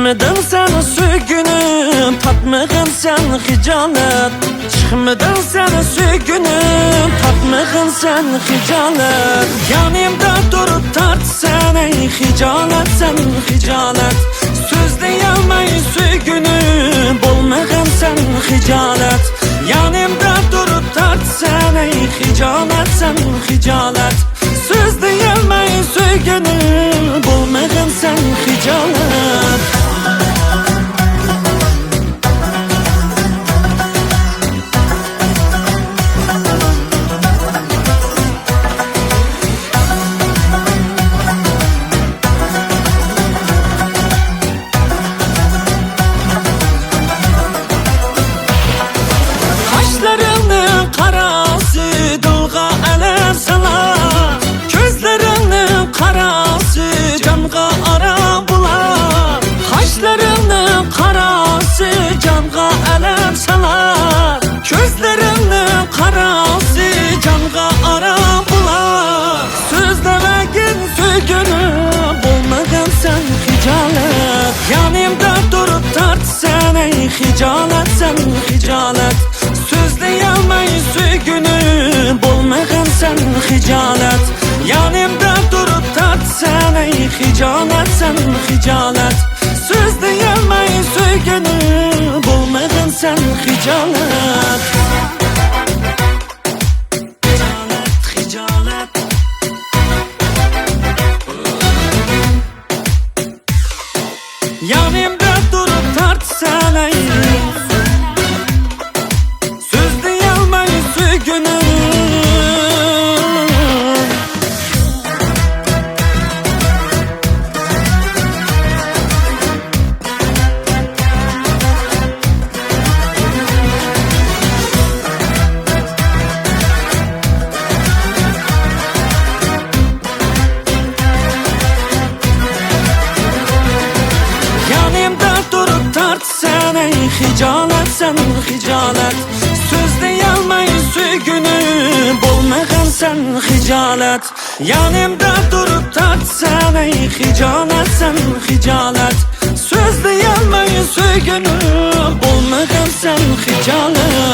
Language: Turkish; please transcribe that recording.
Çıkmadın sen söygünüm, tatmığın sen hicalet. Çıkmadın sen söygünüm, tatmığın sen hicalet. Yanımda durup tart sen ey hicalet, sen hicalet. Söz diyemey söygünüm, bolmağın sen hicalet. Yanımda durup tart sen ey hicalet, sen hicalet. Söz diyemey söygünüm, bolmağın sen hicalet. Kaşlarının karası dalga ele salar. Gözlerinin karası canğa ara bular. Kaşlarının karası canğa ele salar. Gözlerinin karası canğa ara bular. Sözlemegin söygünüm, bolmağın sen hicalet. Yanımda durup tart sen ey hicalet, sen hicalet. Sözleyemey söygünüm, bolmağın sen hicalet. Yanımda durup tart sen ey hicalet, sen hicalet. Sözleyemey söygünüm, bolmağın sen hicalet. Hicalet, hicalet. Yanımda durup tart sen ey hicalet, sen hicalet. Söz diyemey söygünüm, bolmağın sen hicalet. Yanımda durup tart sen ey hicalet, sen hicalet. Söz diyemey söygünüm, bolmağın sen hicalet.